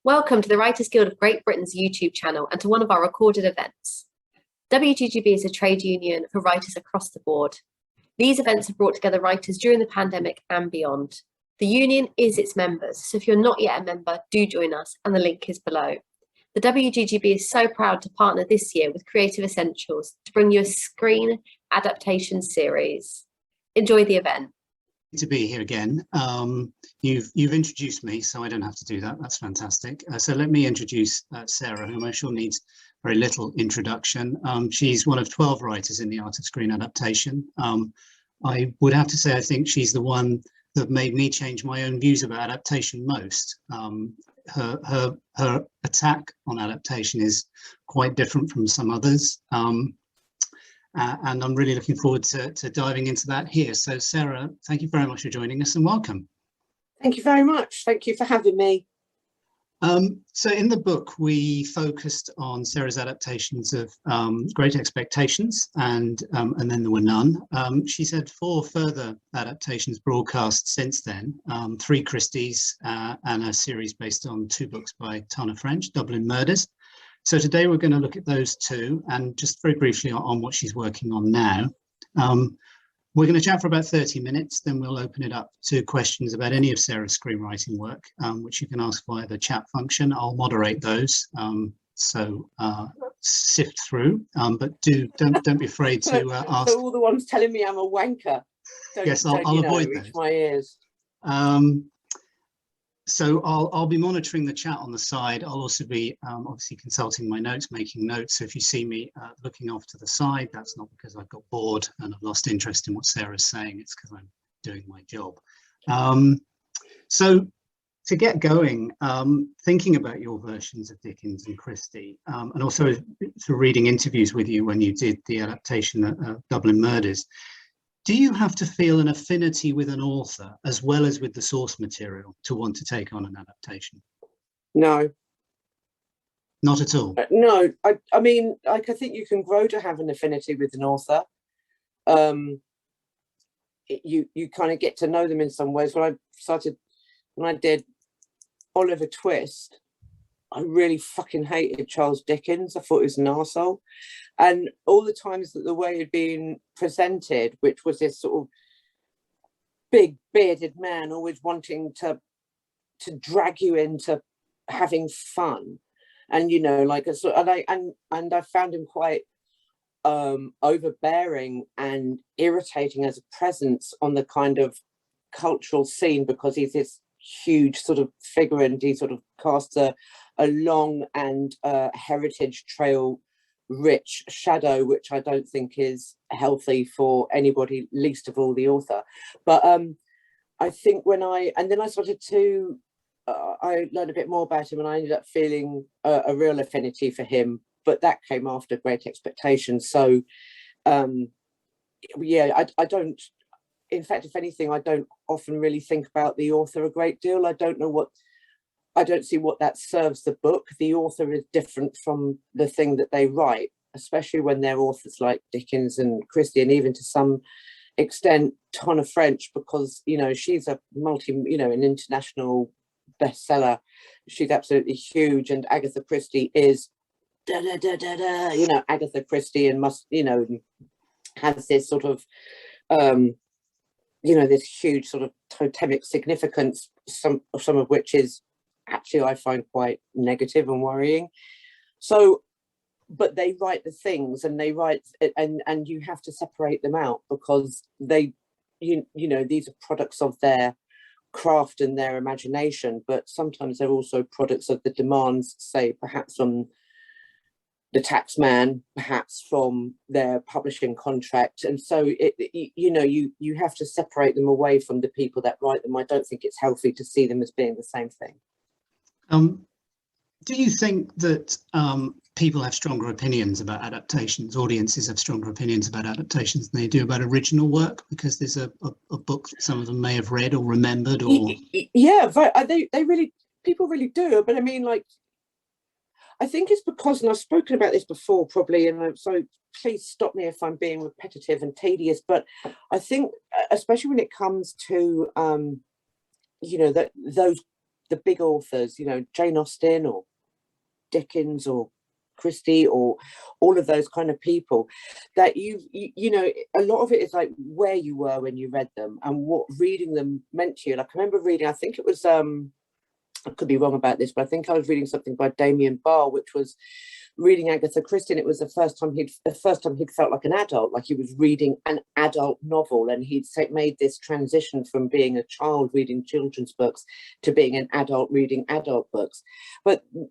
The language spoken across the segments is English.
Welcome to the Writers Guild of Great Britain's YouTube channel and to one of our recorded events. WGGB is a trade union for writers across the board. These events have brought together writers during the pandemic and beyond. The union is its members, so if you're not yet a member, do join us, and the link is below. The WGGB is so proud to partner this year with Creative Essentials to bring you a screen adaptation series. Enjoy the event. To be here again. You've introduced me, so I don't have to do that. That's fantastic. So let me introduce Sarah, whom I'm sure needs very little introduction. She's one of 12 writers in the Art of Screen Adaptation. I would have to say I think she's the one that made me change my own views about adaptation most. Her attack on adaptation is quite different from some others. And I'm really looking forward to diving into that here. So Sarah, thank you very much for joining us and welcome. Thank you very much. Thank you for having me. So in the book, we focused on Sarah's adaptations of Great Expectations and then there were none. She's had 4 further adaptations broadcast since then, 3 Christies and a series based on 2 books by Tana French, Dublin Murders. So today we're going to look at those 2 and just very briefly on what she's working on now. We're going to chat for about 30 minutes, then we'll open it up to questions about any of Sarah's screenwriting work, which you can ask via the chat function. I'll moderate those, so sift through, but don't be afraid to ask. So all the ones telling me I'm a wanker. Yes, I'll avoid those. Reach my ears. So I'll be monitoring the chat on the side. I'll also be obviously consulting my notes, making notes. So if you see me looking off to the side, that's not because I've got bored and I've lost interest in what Sarah's saying. It's because I'm doing my job. So to get going, thinking about your versions of Dickens and Christie, and also through reading interviews with you when you did the adaptation of Dublin Murders, do you have to feel an affinity with an author as well as with the source material to want to take on an adaptation? No. Not at all? No, I mean, like, I think you can grow to have an affinity with an author. You kind of get to know them in some ways. When I did Oliver Twist, I really fucking hated Charles Dickens. I thought he was an arsehole. And all the times that the way it had been presented, which was this sort of big bearded man always wanting to drag you into having fun. And, you know, like, and I found him quite overbearing and irritating as a presence on the kind of cultural scene, because he's this huge sort of figure and he sort of casts a long and heritage trail rich shadow, which I don't think is healthy for anybody, least of all the author. But I think I learned a bit more about him and I ended up feeling a real affinity for him, but that came after Great Expectations. So yeah, I don't, in fact, if anything, I don't often really think about the author a great deal. I don't see what that serves the book. The author is different from the thing that they write, especially when they're authors like Dickens and Christie, and even to some extent Tana French, because, you know, she's a an international bestseller. She's absolutely huge, and Agatha Christie is Agatha Christie, and must, has this sort of this huge sort of totemic significance, some of which is actually I find quite negative and worrying. So, but they write the things, and they write, and you have to separate them out, because they, these are products of their craft and their imagination, but sometimes they're also products of the demands, say perhaps from the tax man, perhaps from their publishing contract. And so you have to separate them away from the people that write them. I don't think it's healthy to see them as being the same thing. Do you think that people have stronger opinions about adaptations, audiences have stronger opinions about adaptations than they do about original work, because there's a book that some of them may have read or remembered? Or yeah, people really do. But I mean, like, I think it's because, and I've spoken about this before probably, and so please stop me if I'm being repetitive and tedious, but I think especially when it comes to those the big authors, you know, Jane Austen or Dickens or Christie or all of those kind of people, that you know, a lot of it is like where you were when you read them and what reading them meant to you. Like I remember reading, I think it was I could be wrong about this, but I think I was reading something by Damien Barr, which was reading Agatha Christie, and it was the first time he'd felt like an adult, like he was reading an adult novel, and he'd made this transition from being a child reading children's books to being an adult reading adult books.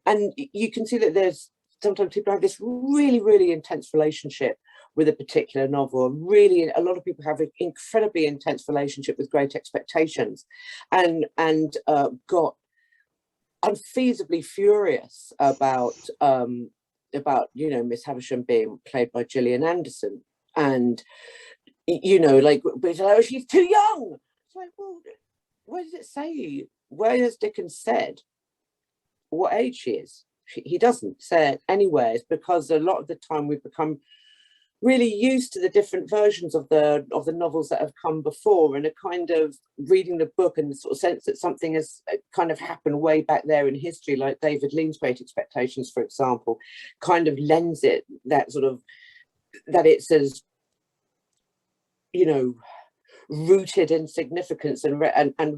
And you can see that there's sometimes people have this really, really intense relationship with a particular novel. Really, a lot of people have an incredibly intense relationship with Great Expectations, and got unfeasibly furious about you know, Miss Havisham being played by Gillian Anderson, and you know, like, but like, oh, she's too young. It's like, well, where does it say? Where has Dickens said what age she is? He doesn't say it anywhere. It's because a lot of the time we've become really used to the different versions of the novels that have come before, and a kind of reading the book and the sort of sense that something has kind of happened way back there in history, like David Lean's Great Expectations, for example, kind of lends it that sort of, that it's as, you know, rooted in significance and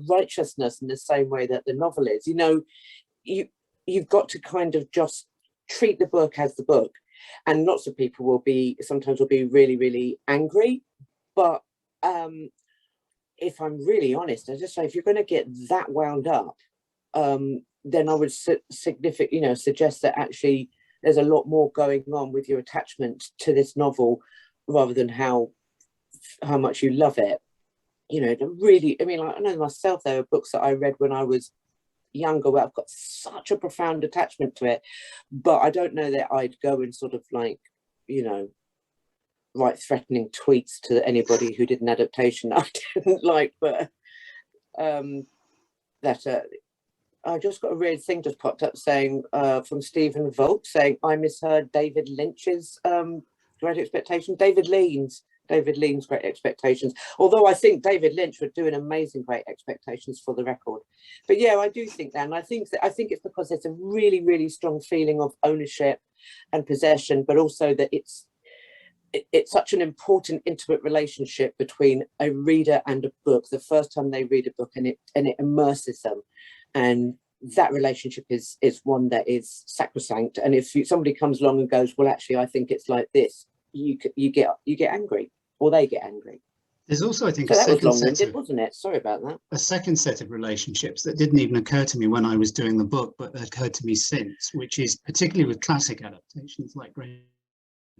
righteousness in the same way that the novel is. You know, you've got to kind of just treat the book as the book. And lots of people sometimes will be really, really angry. But if I'm really honest, I just say, if you're going to get that wound up, then I would suggest that actually there's a lot more going on with your attachment to this novel rather than how much you love it. You know, really, I mean, like, I know myself, there are books that I read when I was younger where I've got such a profound attachment to it, but I don't know that I'd go and sort of like, you know, write threatening tweets to anybody who did an adaptation I didn't like. But that I just got a weird thing just popped up saying from Stephen Volk saying I misheard David Lynch's Great Expectation. David Lean's Great Expectations, although I think David Lynch would do an amazing Great Expectations, for the record. But yeah, I do think that, and I think it's because there's a really, really strong feeling of ownership and possession, but also that it's such an important, intimate relationship between a reader and a book. The first time they read a book, and it immerses them, and that relationship is one that is sacrosanct. And if somebody comes along and goes, well, actually, I think it's like this, you get angry, or they get angry. There's also, I think, so that was long-winded, wasn't it? Sorry about that. A second set of relationships that didn't even occur to me when I was doing the book, but occurred to me since, which is particularly with classic adaptations like Great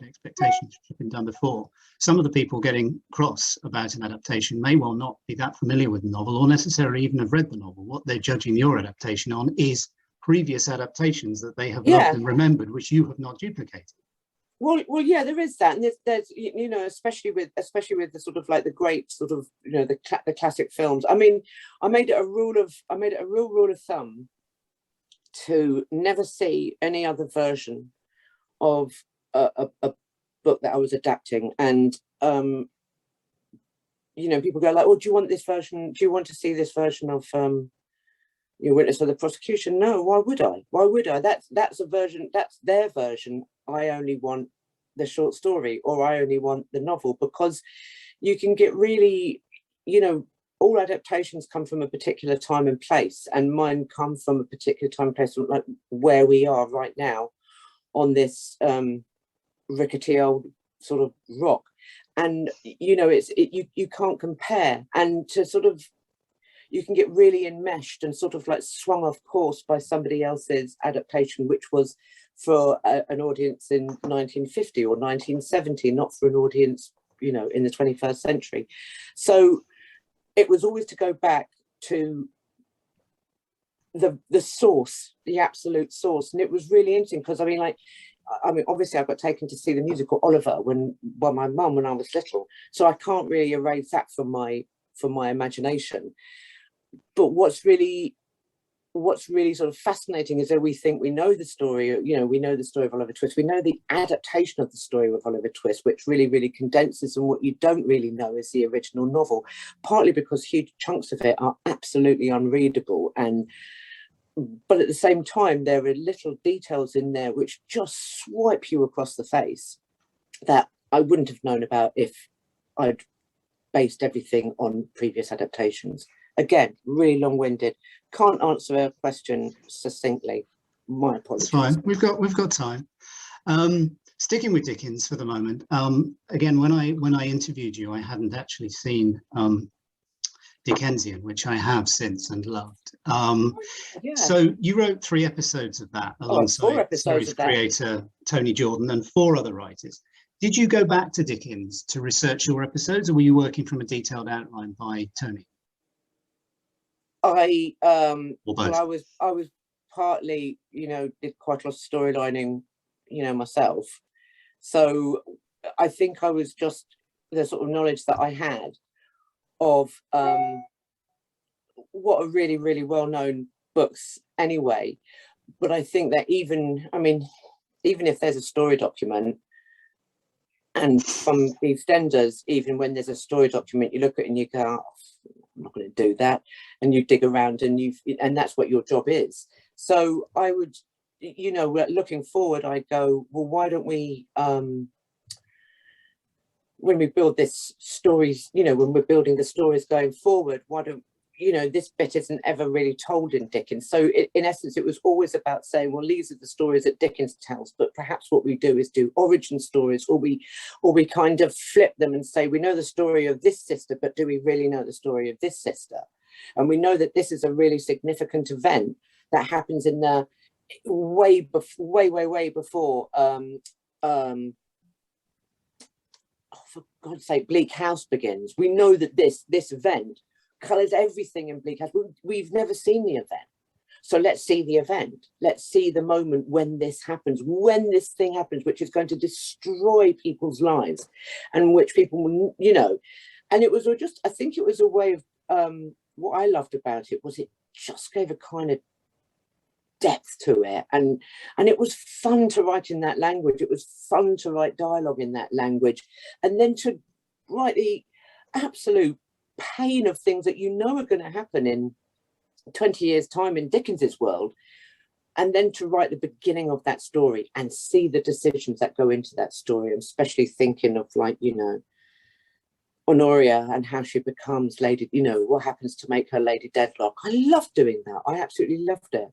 Expectations, which have been done before. Some of the people getting cross about an adaptation may well not be that familiar with the novel, or necessarily even have read the novel. What they're judging your adaptation on is previous adaptations that they have loved and remembered, which you have not duplicated. Well, yeah, there is that, and there's you know, especially with the sort of like the great sort of, you know, the classic films. I mean, I made it a real rule of thumb to never see any other version of a book that I was adapting, and you know, people go like, "Oh, do you want this version? Do you want to see this version of Your Witness for the Prosecution?" No, why would I? Why would I? That's a version. That's their version. I only want the short story, or I only want the novel, because you can get really, you know, all adaptations come from a particular time and place, and mine come from a particular time and place, like where we are right now on this rickety old sort of rock. And you know, you can't compare, and to sort of, you can get really enmeshed and sort of like swung off course by somebody else's adaptation, which was for an audience in 1950 or 1970, not for an audience, you know, in the 21st century. So it was always to go back to the source, the absolute source. And it was really interesting because, I mean, obviously I got taken to see the musical Oliver by my mum when I was little, so I can't really erase that from my imagination. But what's really sort of fascinating is that we think we know the story, you know, we know the story of Oliver Twist, we know the adaptation of the story of Oliver Twist, which really, really condenses, and what you don't really know is the original novel, partly because huge chunks of it are absolutely unreadable, and but at the same time, there are little details in there which just swipe you across the face that I wouldn't have known about if I'd based everything on previous adaptations. Again, really long-winded. Can't answer a question succinctly. My apologies. It's fine. We've got time. Sticking with Dickens for the moment. Again, when I interviewed you, I hadn't actually seen Dickensian, which I have since and loved. Yeah. So you wrote 3 episodes of that alongside series creator Tony Jordan and 4 other writers. Did you go back to Dickens to research your episodes, or were you working from a detailed outline by Tony? Well, I was partly, did quite a lot of storylining, myself. So I think I was just the sort of knowledge that I had of what are really, really well-known books anyway. But I think that even if there's a story document, and from the extenders, even when there's a story document, you look at it and you go, oh, I'm not going to do that. And you dig around and that's what your job is. So I would, looking forward, I go, well, why don't we, when we build this stories, when we're building the stories going forward, why don't, this bit isn't ever really told in Dickens. So in essence, it was always about saying, well, these are the stories that Dickens tells, but perhaps what we do is do origin stories, or we kind of flip them and say, we know the story of this sister, but do we really know the story of this sister? And we know that this is a really significant event that happens in the way before, oh, for God's sake, Bleak House begins. We know that this event colours everything in Bleak House. We've never seen the event. So let's see the event. Let's see the moment when this happens, when this thing happens, which is going to destroy people's lives, and which people will, and it was just, I think it was a way of, what I loved about it was it just gave a kind of depth to it, and it was fun to write in that language. It was fun to write dialogue in that language, and then to write the absolute pain of things that are going to happen in 20 years time in Dickens's world, and then to write the beginning of that story and see the decisions that go into that story. I'm especially thinking of, like, Honoria and how she becomes Lady, what happens to make her Lady Deadlock. I love doing that. I absolutely loved it.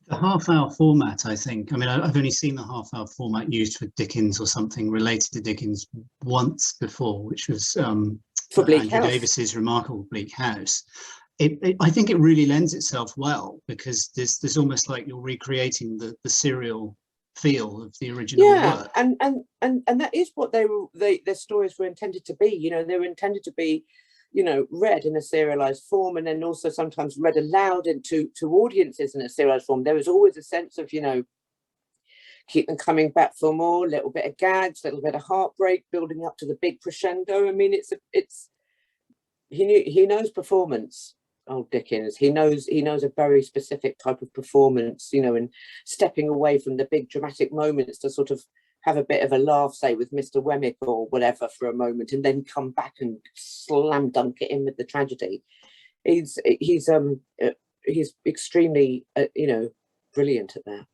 The half-hour format, I think. I've only seen the half-hour format used for Dickens or something related to Dickens once before, which was for Bleak Andrew House. Davis's remarkable Bleak House. I think it really lends itself well, because there's almost like you're recreating the serial feel of the original work. and that is what their stories were intended to be. They were intended to be, read in a serialized form, and then also sometimes read aloud to audiences in a serialized form. There was always a sense of, keep them coming back for more, little bit of gags, little bit of heartbreak, building up to the big crescendo. He knows performance. Oh, Dickens, he knows a very specific type of performance, and stepping away from the big dramatic moments to sort of have a bit of a laugh, say with Mr. Wemmick or whatever for a moment, and then come back and slam dunk it in with the tragedy. He's extremely brilliant at that.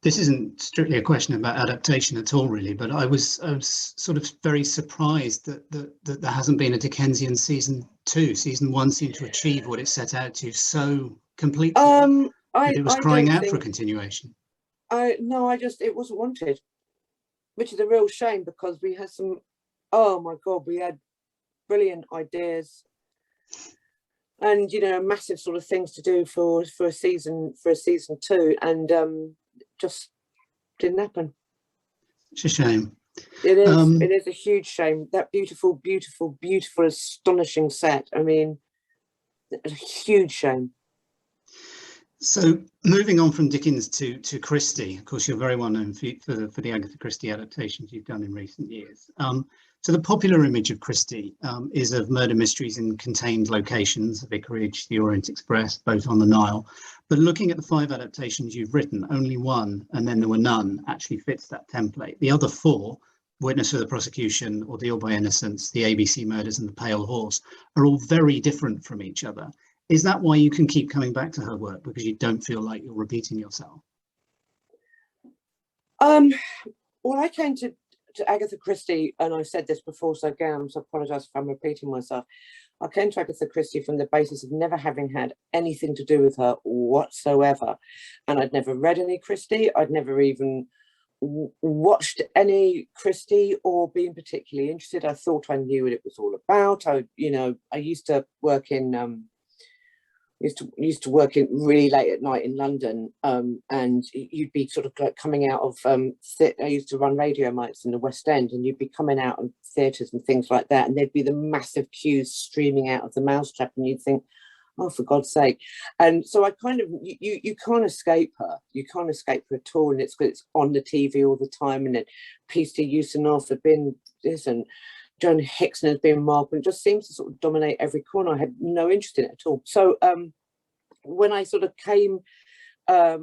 This isn't strictly a question about adaptation at all, really, but I was sort of very surprised that there hasn't been a Dickensian season 2. Season 1 seemed to achieve what it set out to so completely. It was crying out for a continuation. It wasn't wanted, which is a real shame, because we had we had brilliant ideas and massive sort of things to do for a season 2, and just didn't happen. It's a shame. It is. It is a huge shame. That beautiful, astonishing set. A huge shame. So moving on from Dickens to Christie, of course, you're very well known for the Agatha Christie adaptations you've done in recent years. So the popular image of Christie is of murder mysteries in contained locations, the Vicarage, the Orient Express, both on the Nile. But looking at the 5 adaptations you've written, only one, and then there were none, actually fits that template. The other 4, Witness for the Prosecution, Ordeal by Innocence, the ABC Murders and the Pale Horse, are all very different from each other. Is that why you can keep coming back to her work, because you don't feel like you're repeating yourself? Well, I came to Agatha Christie, and I've said this before, so again, I apologise if I'm repeating myself. I came to Agatha Christie from the basis of never having had anything to do with her whatsoever. And I'd never read any Christie. I'd never even watched any Christie or been particularly interested. I thought I knew what it was all about. I used to work in used to work in really late at night in London, and you'd be sort of like coming out of I used to run radio mics in the West End, and you'd be coming out of theatres and things like that, and there'd be the massive queues streaming out of the Mousetrap, and you'd think, oh, for God's sake. And so I kind of, you can't escape her. You can't escape her at all, and it's on the TV all the time, and then P.C. Ustinov had been this, and Joan Hickson has been Mark, and it just seems to sort of dominate every corner. I had no interest in it at all. So when I sort of came, I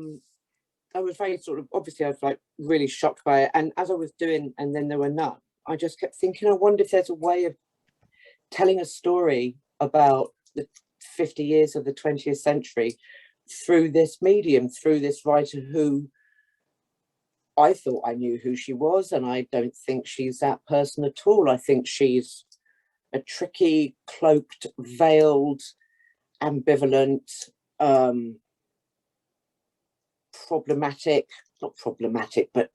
was very sort of, obviously I was like really shocked by it. And as I was doing And Then There Were None, I just kept thinking, I wonder if there's a way of telling a story about the 50 years of the 20th century through this medium, through this writer who I thought I knew who she was, and I don't think she's that person at all. I think she's a tricky, cloaked, veiled, ambivalent, not problematic, but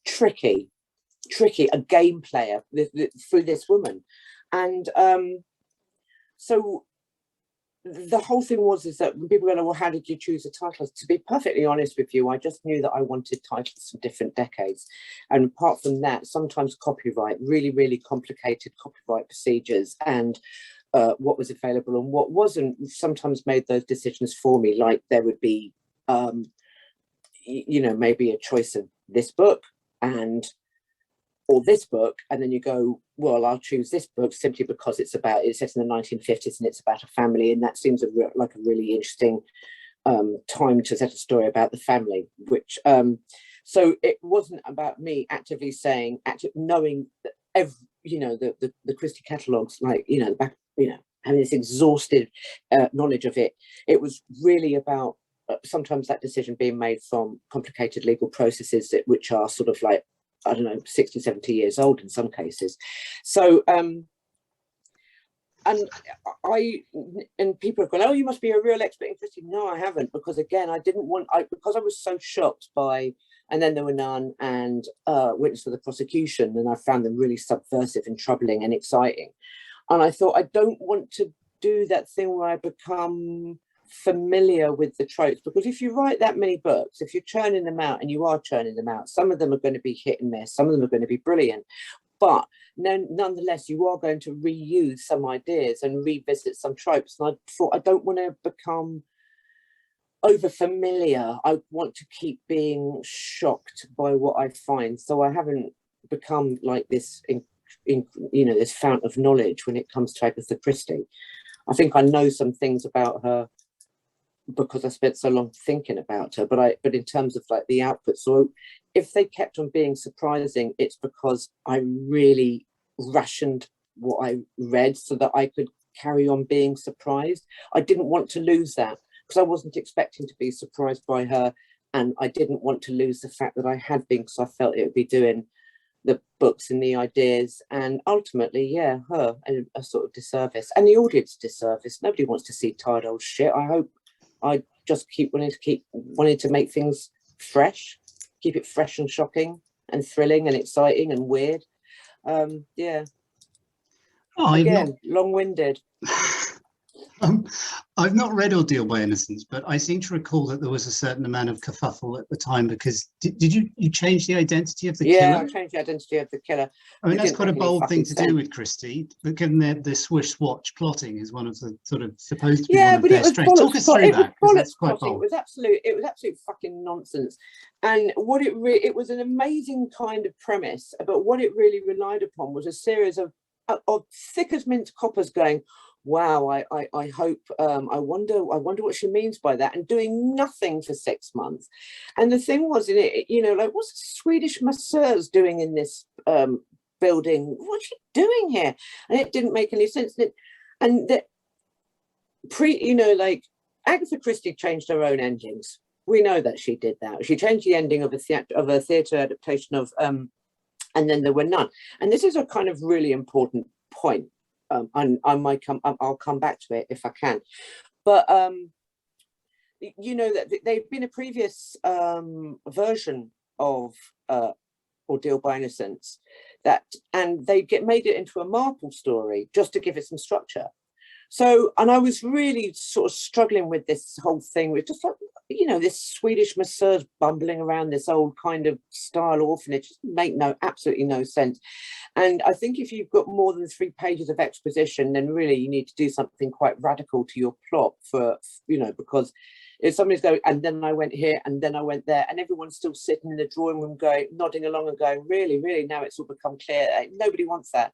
tricky, a game player through this woman. And so the whole thing is that when people go, well, how did you choose the titles? To be perfectly honest with you, I just knew that I wanted titles from different decades. And apart from that, sometimes copyright, really, really complicated copyright procedures, and what was available and what wasn't, sometimes made those decisions for me. Like there would be, maybe a choice of this book or this book, and then you go, well, I'll choose this book simply because it's set in the 1950s and it's about a family, and that seems like a really interesting time to set a story about the family. Which so it wasn't about me actively knowing that the Christie catalogues, like the back, having this exhaustive knowledge of it. It was really about sometimes that decision being made from complicated legal processes which are sort of like, I don't know, 60, 70 years old in some cases. So, and people have gone, oh, you must be a real expert in Christie. No, I haven't, because again, because I was so shocked by And Then There Were None and Witness for the Prosecution, and I found them really subversive and troubling and exciting. And I thought, I don't want to do that thing where I become familiar with the tropes, because if you write that many books, if you're churning them out, and you are churning them out, some of them are going to be hit and miss, some of them are going to be brilliant, but nonetheless you are going to reuse some ideas and revisit some tropes. And I thought, I don't want to become over familiar. I want to keep being shocked by what I find, so I haven't become like this this fount of knowledge when it comes to Agatha Christie. I think I know some things about her because I spent so long thinking about her, but in terms of like the output, so if they kept on being surprising, it's because I really rationed what I read so that I could carry on being surprised. I didn't want to lose that, because I wasn't expecting to be surprised by her, and I didn't want to lose the fact that I had been, because I felt it would be doing the books and the ideas, and ultimately, her a sort of disservice, and the audience disservice. Nobody wants to see tired old shit. I hope I just keep wanting to make things fresh, keep it fresh and shocking and thrilling and exciting and weird. Long-winded. I've not read Ordeal by Innocence, but I seem to recall that there was a certain amount of kerfuffle at the time, because did you change the identity of the killer? Yeah, I changed the identity of the killer. I mean, that's quite a bold thing to do with Christie, but given the swish-swatch plotting is one of the sort of supposed to be one of their strengths. Talk us through that, because that's quite bold. It was absolute fucking nonsense. And what it was an amazing kind of premise, but what it really relied upon was a series of thick as mint coppers going, wow, I hope, I wonder what she means by that, and doing nothing for 6 months. And the thing was, in it, like, what's a Swedish masseuse doing in this building? What's she doing here? And it didn't make any sense. And like Agatha Christie changed her own endings. We know that she did that. She changed the ending of a theatre adaptation of And Then There Were None. And this is a kind of really important point. And I'll come back to it if I can. But you know that they've been a previous version of Ordeal by Innocence, and they made it into a Marple story just to give it some structure. So, and I was really sort of struggling with this whole thing with just like, you know, this Swedish masseuse bumbling around this old kind of style orphanage. It make absolutely no sense. And I think if you've got more than 3 pages of exposition, then really you need to do something quite radical to your plot for, you know, because if somebody's going, and then I went here, and then I went there, and everyone's still sitting in the drawing room going, nodding along and going, really, really, now it's all become clear. Nobody wants that.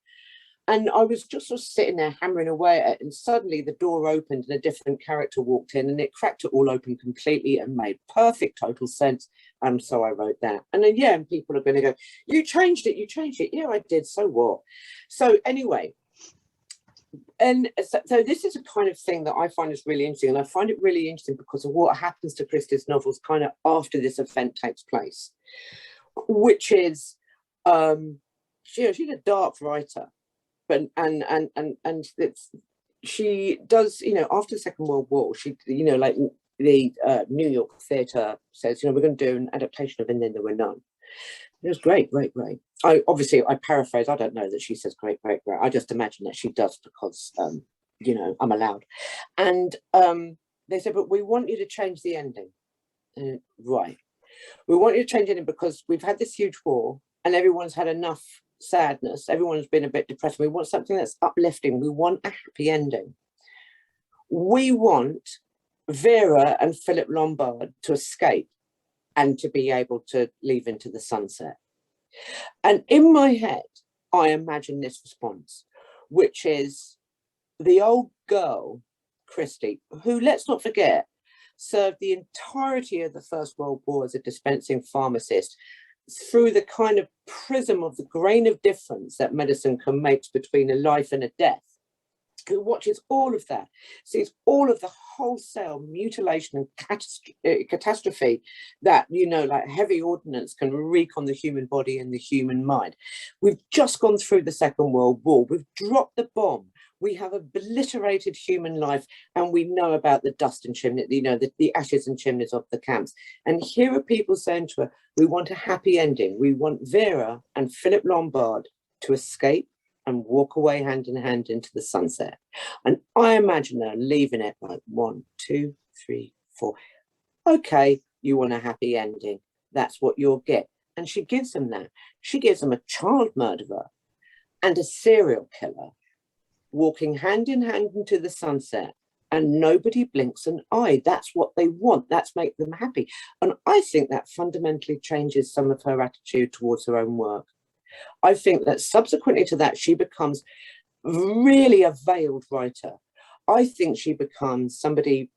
And I was just sort of sitting there hammering away at it, and suddenly the door opened and a different character walked in, and it cracked it all open completely and made perfect total sense. And so I wrote that. And then, yeah, and people are going to go, you changed it. Yeah, I did. So what? So anyway, and so this is a kind of thing that I find is really interesting. And I find it really interesting because of what happens to Christie's novels kind of after this event takes place, which is, she's a dark writer. But and it's, she does, you know, after the Second World War, she, you know, like the New York theatre says, you know, we're going to do an adaptation of And Then There Were None. It was great. I paraphrase. I don't know that she says great. I just imagine that she does because, you know, I'm allowed. And they said, but we want you to change the ending. Right. We want you to change it because we've had this huge war and everyone's had enough sadness. Everyone's been a bit depressed. We want something that's uplifting. We want a happy ending. We want Vera and Philip Lombard to escape and to be able to leave into the sunset. And in my head, I imagine this response, which is the old girl, Christie, who, let's not forget, served the entirety of the First World War as a dispensing pharmacist, through the kind of prism of the grain of difference that medicine can make between a life and a death, who watches all of that, sees all of the wholesale mutilation and catastrophe that, you know, like heavy ordnance can wreak on the human body and the human mind. We've just gone through the Second World War. We've dropped the bomb. We have obliterated human life, and we know about the dust and chimney, you know, the ashes and chimneys of the camps. And here are people saying to her, we want a happy ending. We want Vera and Philip Lombard to escape and walk away hand in hand into the sunset. And I imagine her leaving it like 1, 2, 3, 4. Okay, you want a happy ending. That's what you'll get. And she gives them that. She gives them a child murderer and a serial killer walking hand in hand into the sunset, and nobody blinks an eye. That's what they want. That's make them happy. And I think that fundamentally changes some of her attitude towards her own work. I think that subsequently to that, she becomes really a veiled writer. I think she becomes somebody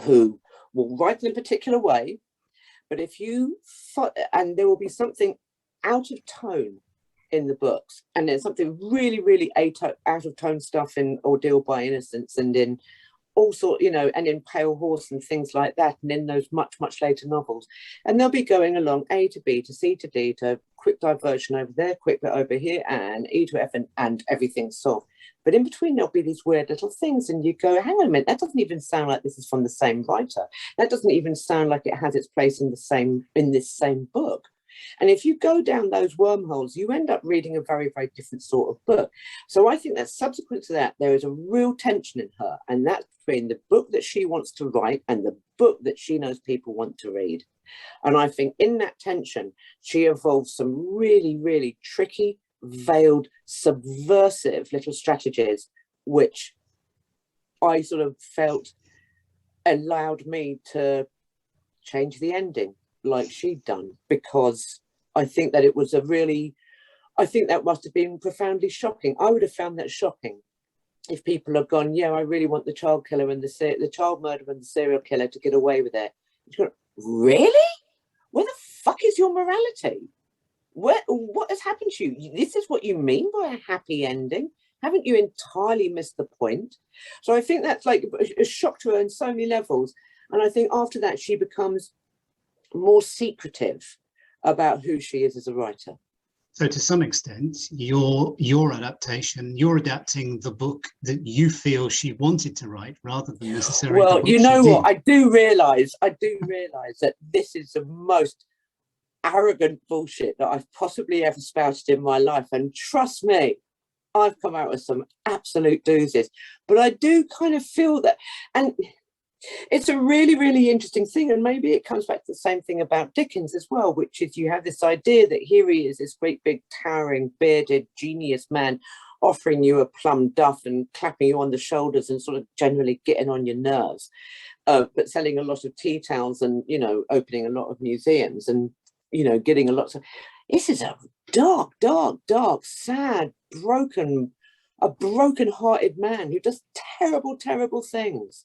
who will write in a particular way, but if you, and there will be something out of tone in the books, and there's something really, really out of tone stuff in Ordeal by Innocence and in all sorts, you know, and in Pale Horse and things like that, and in those much, much later novels. And they'll be going along A to B to C to D to quick diversion over there, quick bit over here, and E to F, and everything's solved. But in between, there'll be these weird little things, and you go, hang on a minute, that doesn't even sound like this is from the same writer. That doesn't even sound like it has its place in this same book. And if you go down those wormholes, you end up reading a very, very different sort of book. So I think that subsequent to that, there is a real tension in her, and that's between the book that she wants to write and the book that she knows people want to read. And I think in that tension, she evolves some really, really tricky, veiled, subversive little strategies, which I sort of felt allowed me to change the ending like she'd done, because I think that it was I think that must have been profoundly shocking. I would have found that shocking if people had gone, yeah, I really want the child killer and the child murderer and the serial killer to get away with it. Really? Where the fuck is your morality? What has happened to you? This is what you mean by a happy ending? haven't you entirely missed the point? So I think that's like a shock to her on so many levels. And I think after that, she becomes more secretive about who she is as a writer. So to some extent, your adaptation, you're adapting the book that you feel she wanted to write rather than necessarily well, the book you know she what? did. I do realise that this is the most arrogant bullshit that I've possibly ever spouted in my life. And trust me, I've come out with some absolute doozies. But I do kind of feel that, and it's a really, really interesting thing. And maybe it comes back to the same thing about Dickens as well, which is you have this idea that here he is, this great big towering bearded genius man offering you a plum duff and clapping you on the shoulders and sort of generally getting on your nerves, but selling a lot of tea towels and, you know, opening a lot of museums and, you know, getting a lot of... This is a dark, dark, dark, sad, a broken-hearted man who does terrible, terrible things.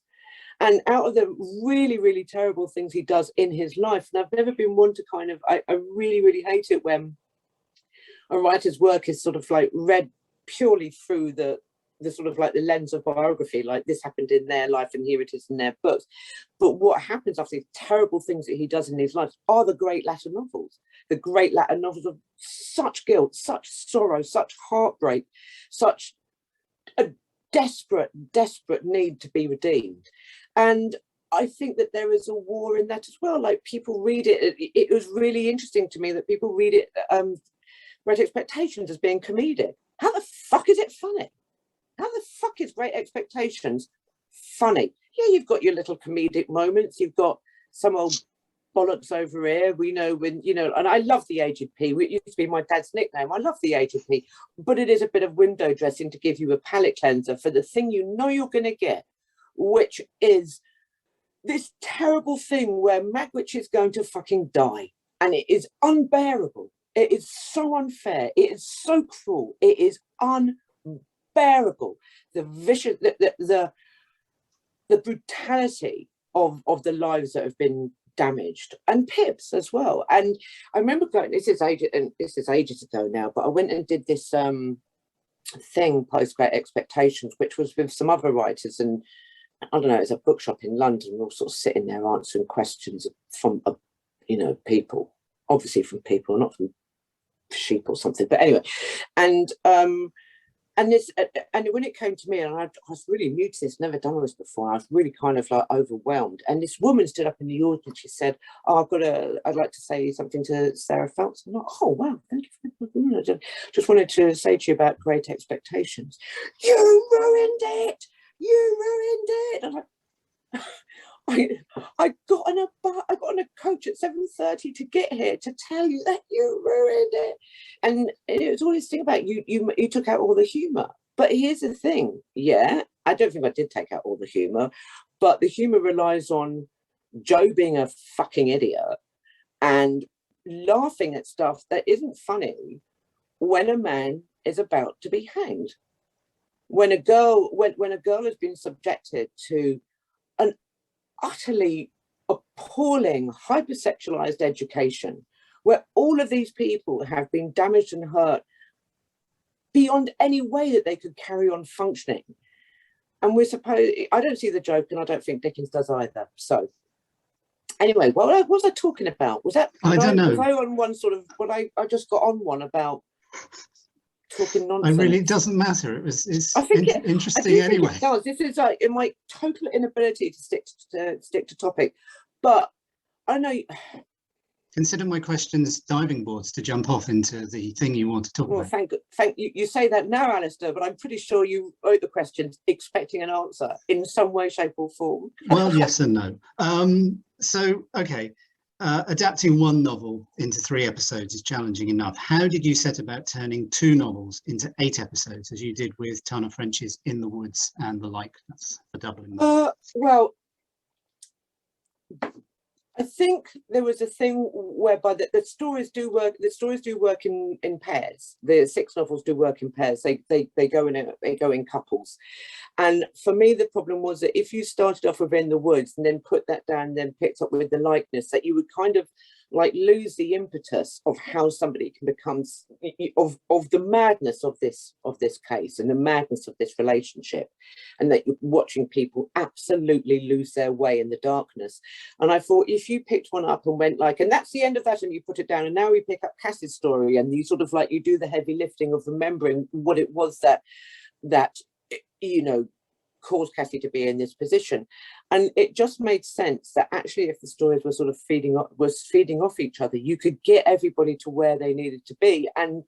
And out of the really, really terrible things he does in his life, and I've never been one to kind of, I really, really hate it when a writer's work is sort of like read purely through the sort of like the lens of biography, like this happened in their life and here it is in their books. But what happens after these terrible things that he does in his life are the great latter novels. The great latter novels of such guilt, such sorrow, such heartbreak, such a desperate, desperate need to be redeemed. And I think that there is a war in that as well. Like people read it. It was really interesting to me that people read it, Great Expectations, as being comedic. How the fuck is it funny? How the fuck is Great Expectations funny? Yeah, you've got your little comedic moments. You've got some old bollocks over here. We know when, you know, and I love the Aged P. It used to be my dad's nickname. I love the Aged P. But it is a bit of window dressing to give you a palate cleanser for the thing you know you're going to get, which is this terrible thing where Magwitch is going to fucking die. And it is unbearable. It is so unfair. It is so cruel. It is unbearable. The vicious, the brutality of the lives that have been damaged, and Pip's as well. And I remember going, this is ages ago now, but I went and did this thing post Great Expectations, which was with some other writers, and I don't know, it's a bookshop in London. We're all sort of sitting there answering questions from you know, people, obviously from people, not from sheep or something, but anyway. And this, and when it came to me, and I was really new to this, never done this before, I was really kind of like overwhelmed. And this woman stood up in the audience, she said, "Oh, I'd like to say something to Sarah Phelps." I'm like, "Oh wow, thank you. Just wanted to say to you about Great Expectations." "You ruined it! You ruined it!" And I'm like, I got on a coach at 7:30 to get here to tell you that you ruined it. And it was all this thing about you took out all the humor. But here's the thing, yeah, I don't think I did take out all the humor, but the humor relies on Joe being a fucking idiot and laughing at stuff that isn't funny when a man is about to be hanged. When a girl has been subjected to an utterly appalling hypersexualized education, where all of these people have been damaged and hurt beyond any way that they could carry on functioning. And we're supposed, I don't see the joke, and I don't think Dickens does either. So anyway, what was I talking about? Was that, I don't know. Was I on one sort of, I just got on one about talking nonsense? It doesn't matter. It's interesting I anyway. It does. This is like in my total inability to stick to topic, but I know. Consider my questions diving boards to jump off into the thing you want to talk about. Thank you. You say that now, Alistair, but I'm pretty sure you wrote the questions expecting an answer in some way, shape, or form. Well, yes and no. So, okay. Adapting one novel into 3 episodes is challenging enough. How did you set about turning 2 novels into 8 episodes, as you did with Tana French's In the Woods and the like? That's for Dublin. Well, I think there was a thing whereby the stories do work. The stories do work in pairs. The 6 novels do work in pairs. They go in couples. And for me, the problem was that if you started off with In the Woods and then put that down, and then picked up with the likeness, that you would kind of like lose the impetus of how somebody can become of the madness of this case and the madness of this relationship, and that you're watching people absolutely lose their way in the darkness. And I thought, if you picked one up and went like, and that's the end of that, and you put it down, and now we pick up Cassie's story, and you sort of like, you do the heavy lifting of remembering what it was that you know, caused Cassie to be in this position. And it just made sense that actually, if the stories were sort of feeding off each other, you could get everybody to where they needed to be and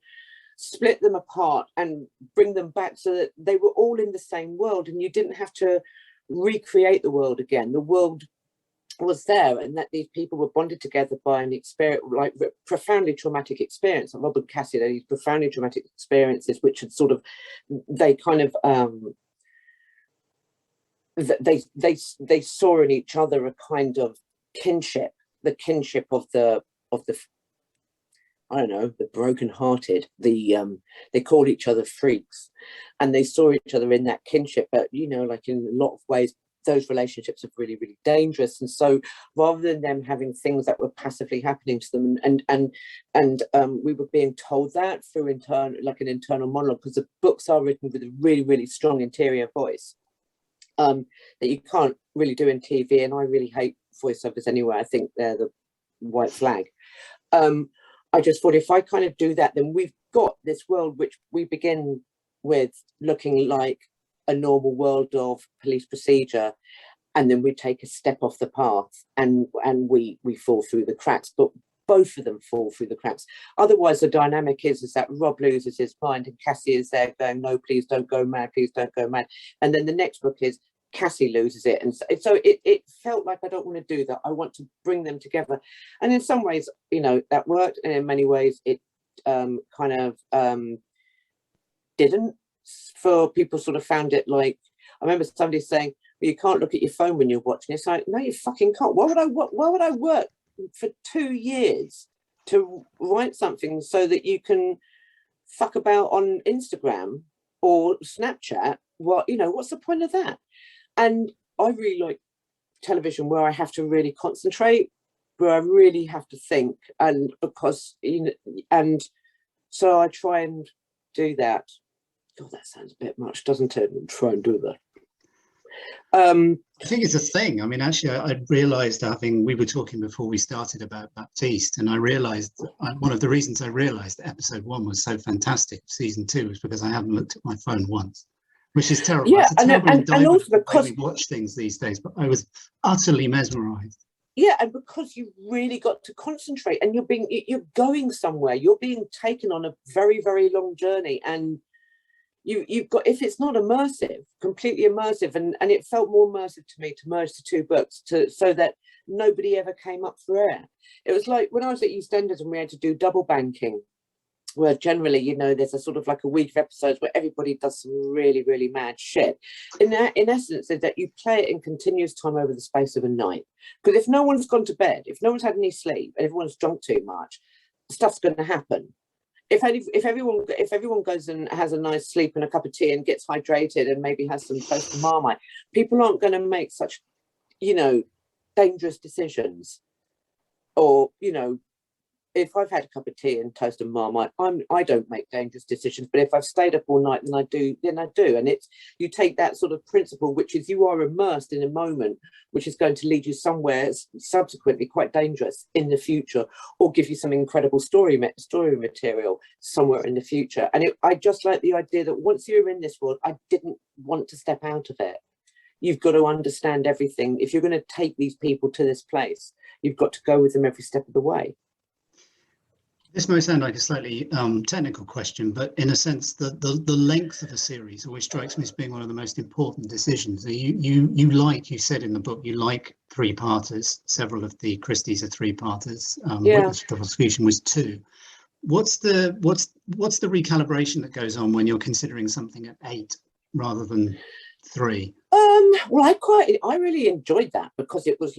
split them apart and bring them back so that they were all in the same world, and you didn't have to recreate the world again. The world was there, and that these people were bonded together by an experience, like profoundly traumatic experience. And Robert and Cassie, these profoundly traumatic experiences, which had sort of, they kind of they saw in each other a kind of kinship, the kinship of the I don't know, the broken-hearted. They called each other freaks, and they saw each other in that kinship. But you know, like in a lot of ways, those relationships are really, really dangerous. And so, rather than them having things that were passively happening to them, and we were being told that through an internal monologue, because the books are written with a really, really strong interior voice. That you can't really do in TV, and I really hate voiceovers anyway. I think they're the white flag. I just thought, if I kind of do that, then we've got this world which we begin with looking like a normal world of police procedure, and then we take a step off the path and we fall through the cracks. But both of them fall through the cracks. Otherwise, the dynamic is that Rob loses his mind and Cassie is there going, no, please don't go mad, please don't go mad. And then the next book is Cassie loses it. And so it felt like, I don't want to do that. I want to bring them together. And in some ways, you know, that worked. And in many ways, it didn't. For people sort of found it like, I remember somebody saying, well, you can't look at your phone when you're watching. It's like, no, you fucking can't. Why would I work for 2 years to write something so that you can fuck about on Instagram or Snapchat? Well, you know, what's the point of that? And I really like television where I have to really concentrate, where I really have to think, and because, you know, and so I try and do that. God, that sounds a bit much, doesn't it? Try and do that. I think it's a thing. I mean, actually, I realised, we were talking before we started about Baptiste, and I realised one of the reasons I realised that episode 1 was so fantastic, season 2, was because I haven't looked at my phone once, which is terrible. Yeah, it's a terrible and also because we watch things these days, but I was utterly mesmerised. Yeah, and because you really got to concentrate, and you're going somewhere, you're being taken on a very, very long journey, and you've got, if it's not immersive, completely immersive, and it felt more immersive to me to merge the 2 books so that nobody ever came up for air. It was like when I was at EastEnders and we had to do double banking, where generally, you know, there's a sort of like a week of episodes where everybody does some really, really mad shit. In essence, is that you play it in continuous time over the space of a night. Because if no one's gone to bed, if no one's had any sleep, and everyone's drunk too much, stuff's going to happen. If everyone goes and has a nice sleep and a cup of tea and gets hydrated and maybe has some toast and Marmite, people aren't going to make such, you know, dangerous decisions. Or, you know, if I've had a cup of tea and toast and Marmite, I don't make dangerous decisions. But if I've stayed up all night, then I do. And it's, you take that sort of principle, which is you are immersed in a moment, which is going to lead you somewhere subsequently quite dangerous in the future, or give you some incredible story material somewhere in the future. And I just like the idea that once you're in this world, I didn't want to step out of it. You've got to understand everything. If you're going to take these people to this place, you've got to go with them every step of the way. This may sound like a slightly technical question, but in a sense, the length of a series always strikes me as being one of the most important decisions. You like, you said in the book, you like 3-parters. Several of the Christies are 3-parters. Witness Prosecution was 2. What's the recalibration that goes on when you're considering something at 8 rather than 3? Well, I really enjoyed that, because it was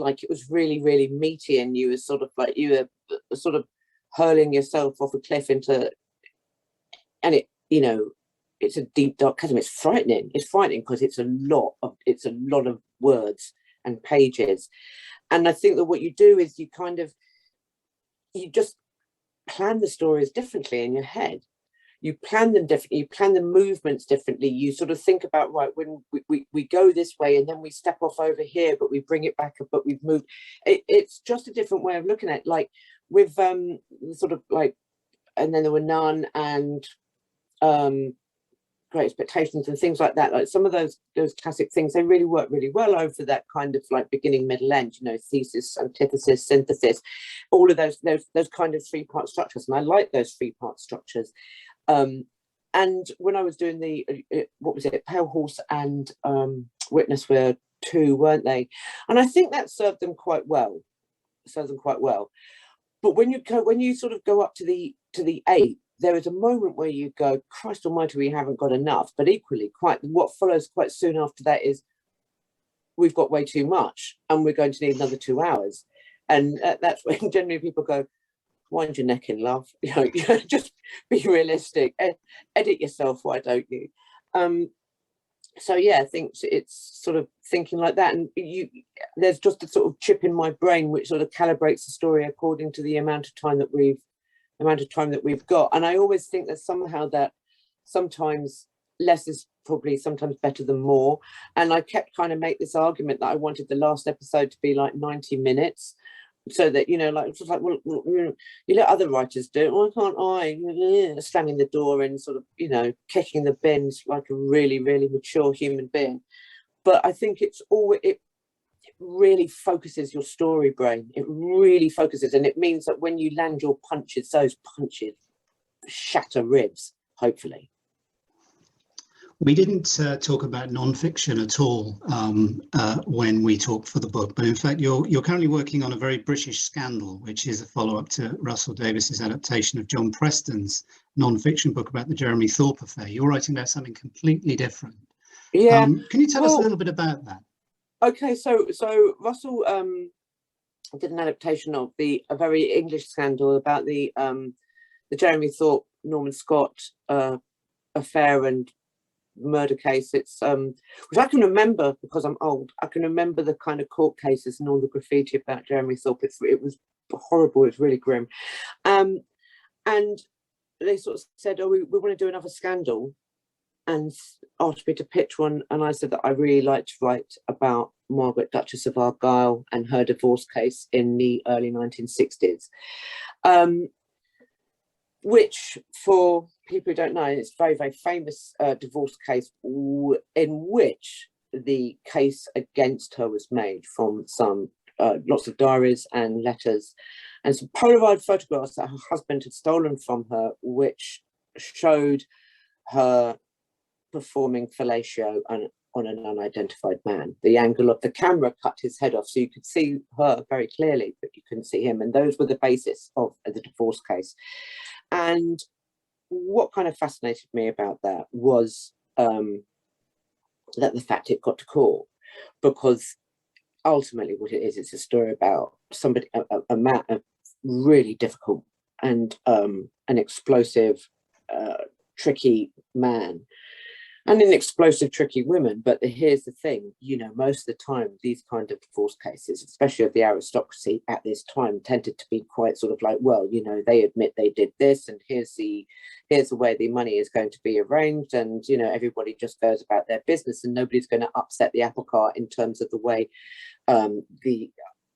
really, really meaty, and you were sort of hurling yourself off a cliff into, and it, you know, it's a deep, dark chasm. It's frightening because it's a lot of words and pages. And I think that what you do is you kind of, you just plan the stories differently in your head. You plan them differently, you plan the movements differently. You sort of think about, right, when we go this way and then we step off over here, but we bring it back, but we've moved. It's just a different way of looking at it. Like with sort of like, and then there were None and Great Expectations and things like that. Like some of those classic things, they really work really well over that kind of like beginning, middle, end, you know, thesis, antithesis, synthesis, all of those kind of 3-part structures. And I like those 3-part structures. And when I was doing the what was it, Pale Horse and Witness were 2, weren't they? And I think that served them quite well. But when you sort of go up to the 8, there is a moment where you go, Christ almighty, we haven't got enough. But equally, what follows quite soon after that is, we've got way too much and we're going to need another 2 hours. And that's when generally people go, wind your neck in, love. You know, just be realistic. Edit yourself, why don't you? So yeah, I think it's sort of thinking like that. And there's just a sort of chip in my brain which sort of calibrates the story according to the amount of time that we've got. And I always think that somehow that sometimes less is probably sometimes better than more. And I kept kind of make this argument that I wanted the last episode to be like 90 minutes. So that, you know, like, it's like, well, you let other writers do it, why can't I? Slamming the door and sort of, you know, kicking the bins like a really, really mature human being. But I think it really focuses your story brain. It really focuses, and it means that when you land your punches, those punches shatter ribs, hopefully. We didn't talk about non-fiction at all when we talked for the book, but in fact you're currently working on a very British scandal, which is a follow-up to Russell Davies's adaptation of John Preston's non-fiction book about the Jeremy Thorpe affair. You're writing about something completely different. Yeah. Can you tell us a little bit about that? Okay, so Russell did an adaptation of a very English scandal about the Jeremy Thorpe, Norman Scott affair and murder case. It's which I can remember because I'm old. I can remember the kind of court cases and all the graffiti about Jeremy Thorpe. It was horrible. It was really grim. And they sort of said, oh, we want to do another scandal, and asked me to pitch one. And I said that I really like to write about Margaret, Duchess of Argyll, and her divorce case in the early 1960s. Which, for people who don't know, it's a very, very famous divorce case in which the case against her was made from some lots of diaries and letters and some Polaroid photographs that her husband had stolen from her, which showed her performing fellatio on an unidentified man. The angle of the camera cut his head off, so you could see her very clearly, but you couldn't see him. And those were the basis of the divorce case. And what kind of fascinated me about that was that the fact it got to court, because ultimately what it is, it's a story about somebody, a man, a really difficult and an explosive, tricky man, and an explosive, tricky woman. But here's the thing, you know, most of the time, these kind of divorce cases, especially of the aristocracy at this time, tended to be quite sort of like, well, you know, they admit they did this, and here's the way the money is going to be arranged, and, you know, everybody just goes about their business, and nobody's going to upset the apple cart in terms of the way the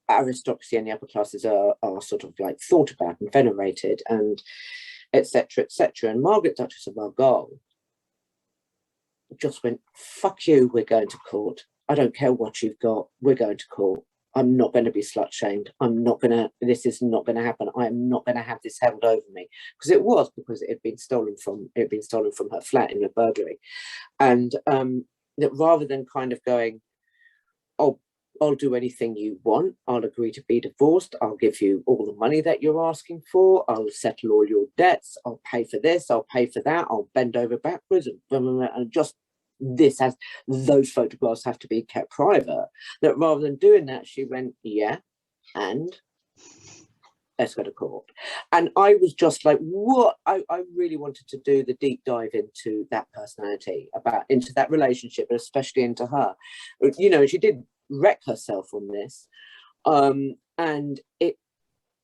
aristocracy and the upper classes are sort of like thought about and venerated, and etc., etc. And Margaret, Duchess of Argyll, just went, fuck you, we're going to court. I don't care what you've got, we're going to court. I'm not going to be slut shamed. This is not going to happen. I'm not going to have this held over me. Because it had been stolen from her flat in a burglary. And that rather than kind of going, oh, I'll do anything you want, I'll agree to be divorced, I'll give you all the money that you're asking for, I'll settle all your debts, I'll pay for this, I'll pay for that, I'll bend over backwards, and just this, as those photographs have to be kept private. That rather than doing that, she went, yeah, and let's go to court. And I was just like, what? I really wanted to do the deep dive into that personality, into that relationship, but especially into her. You know, she did wreck herself on this, and it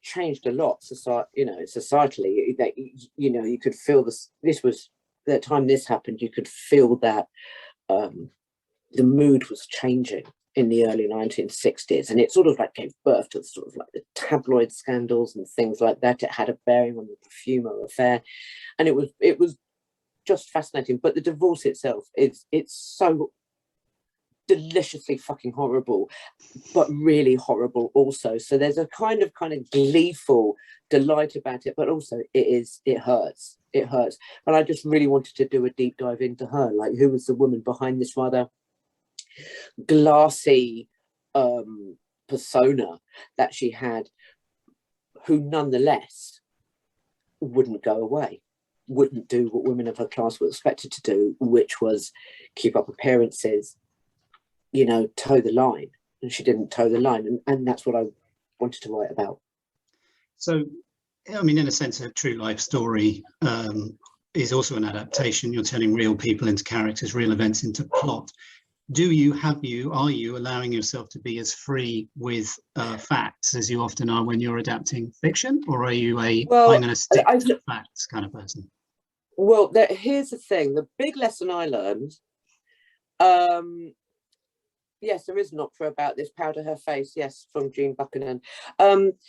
changed a lot, societally. That you could feel this. This was the time this happened. You could feel that the mood was changing in the early 1960s, and it sort of like gave birth to sort of like the tabloid scandals and things like that. It had a bearing on the Profumo affair, and it was just fascinating. But the divorce itself, it's so deliciously fucking horrible, but really horrible also. So there's a kind of gleeful delight about it, but also it hurts. And I just really wanted to do a deep dive into her, like who was the woman behind this rather glassy persona that she had, who nonetheless wouldn't go away, wouldn't do what women of her class were expected to do, which was keep up appearances, toe the line. And she didn't toe the line, and that's what I wanted to write about. So, I mean, in a sense, a true life story is also an adaptation. You're turning real people into characters, real events into plot. Are you allowing yourself to be as free with facts as you often are when you're adapting fiction, or are you I'm going to stick to facts kind of person? Well, here's the thing. The big lesson I learned, yes, there is an opera about this, Powder Her Face, yes, from Jean Buchanan. The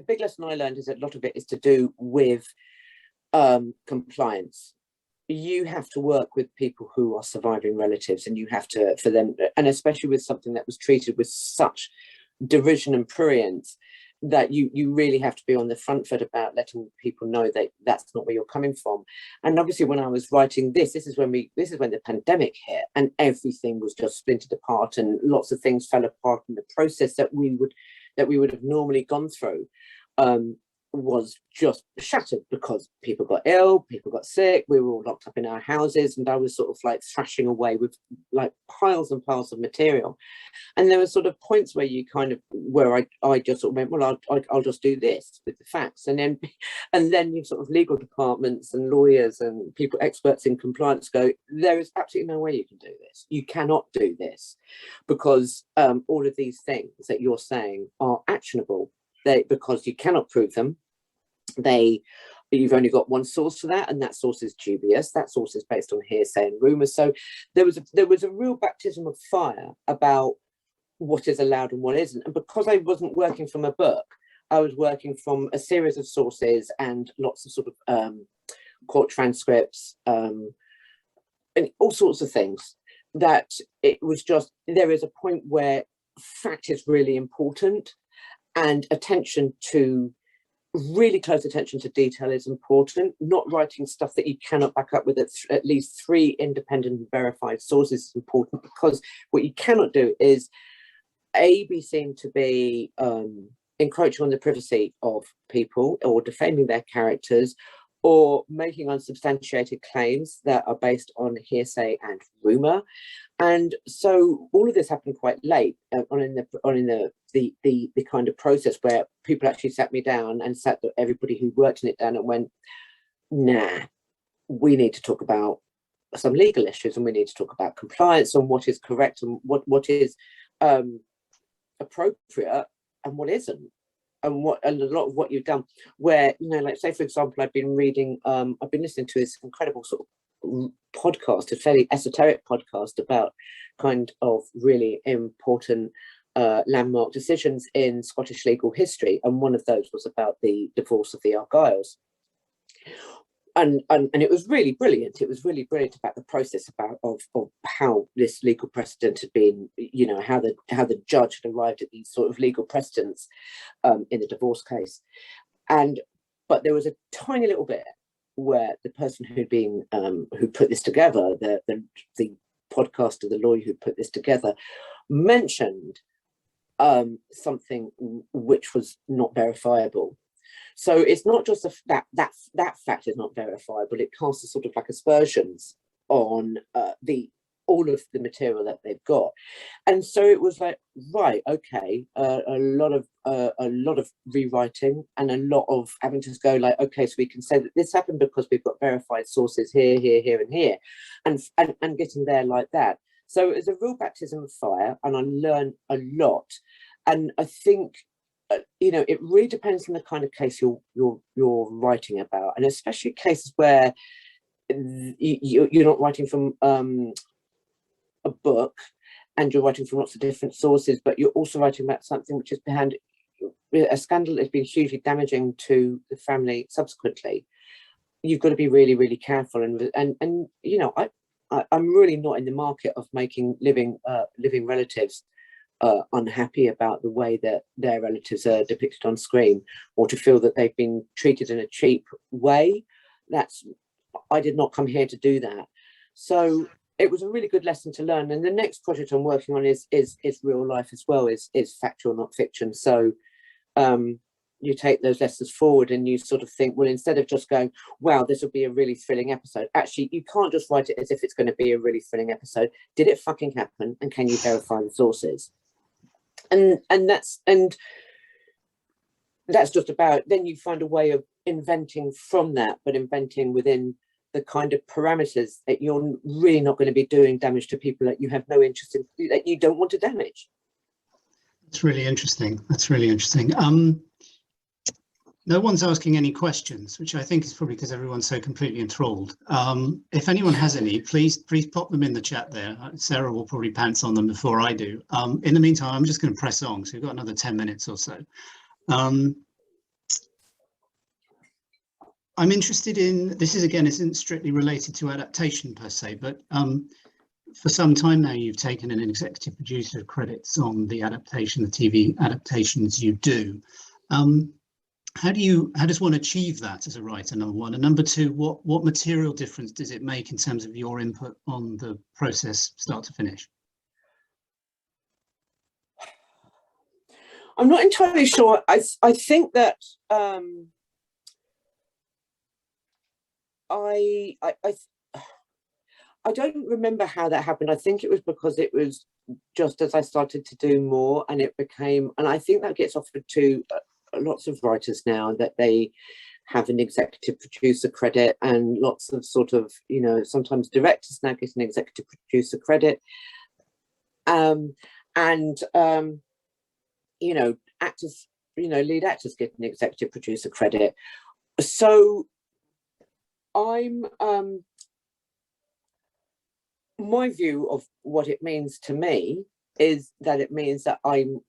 big lesson I learned is that a lot of it is to do with compliance. You have to work with people who are surviving relatives, and you have to, for them, and especially with something that was treated with such derision and prurience, that you really have to be on the front foot about letting people know that that's not where you're coming from. And obviously when I was writing this is when the pandemic hit, and everything was just splintered apart, and lots of things fell apart in the process that we would have normally gone through was just shattered, because people got ill, people got sick, we were all locked up in our houses, and I was sort of like thrashing away with like piles and piles of material. And there were sort of points where I just sort of went, well, I'll just do this with the facts, and then you sort of legal departments and lawyers and people, experts in compliance, go, there is absolutely no way you can do this. You cannot do this, because all of these things that you're saying are actionable. Because you cannot prove them. You've only got one source for that, and that source is dubious. That source is based on hearsay and rumours. So there was a real baptism of fire about what is allowed and what isn't. And because I wasn't working from a book, I was working from a series of sources and lots of sort of court transcripts and all sorts of things. That it was just, there is a point where fact is really important. And really close attention to detail is important. Not writing stuff that you cannot back up with at least 3 independent and verified sources is important, because what you cannot do is be seen to be encroaching on the privacy of people, or defaming their characters, or making unsubstantiated claims that are based on hearsay and rumour. And so all of this happened quite late on in the kind of process where people actually sat me down and sat everybody who worked in it down and went, nah, we need to talk about some legal issues, and we need to talk about compliance and what is correct and what is appropriate and what isn't. And a lot of what you've done, where, like, say, for example, I've been listening to this incredible sort of podcast, a fairly esoteric podcast about kind of really important landmark decisions in Scottish legal history. And one of those was about the divorce of the Argyles. And it was really brilliant. It was really brilliant about the process of how this legal precedent had been, how the judge had arrived at these sort of legal precedents in the divorce case. But there was a tiny little bit where the person who put this together, the podcaster, the lawyer who put this together, mentioned something which was not verifiable. So it's not just that fact is not verifiable. It casts a sort of like aspersions on all of the material that they've got, and so it was like, right, okay, a lot of rewriting and a lot of having to go like, okay, so we can say that this happened because we've got verified sources here, and here, and getting there like that. So it's a real baptism of fire, and I learned a lot. and I think, you know, it really depends on the kind of case you're writing about, and especially cases where you're not writing from a book and you're writing from lots of different sources, but you're also writing about something which is behind a scandal that's been hugely damaging to the family subsequently. You've got to be really, really careful, and you know, I'm really not in the market of making living relatives unhappy about the way that their relatives are depicted on screen, or to feel that they've been treated in a cheap way. I did not come here to do that. So it was a really good lesson to learn. And the next project I'm working on is real life as well, is factual, not fiction. So you take those lessons forward and you sort of think, well, instead of just going, wow, this will be a really thrilling episode, actually, you can't just write it as if it's going to be a really thrilling episode. Did it fucking happen? And can you verify the sources? And that's just about, then you find a way of inventing from that, but inventing within the kind of parameters that you're really not going to be doing damage to people that you have no interest in, that you don't want to damage. That's really interesting. That's really interesting. No one's asking any questions, which I think is probably because everyone's so completely enthralled. If anyone has any, please pop them in the chat there. Sarah will probably pants on them before I do. In the meantime, I'm just going to press on, so we've got another 10 minutes or so. I'm interested in, this is again, isn't strictly related to adaptation per se, but for some time now you've taken an executive producer credits on the adaptation, the TV adaptations you do. How does one achieve that as a writer, number one? And number two, what material difference does it make in terms of your input on the process start to finish? I'm not entirely sure. I think that I don't remember how that happened. I think it was because it was just as I started to do more, and it became, and I think that gets offered to lots of writers now, that they have an executive producer credit, and lots of sort of, you know, sometimes directors now get an executive producer credit, and you know, actors, you know, lead actors get an executive producer credit. So I'm my view of what it means to me is that it means that I'm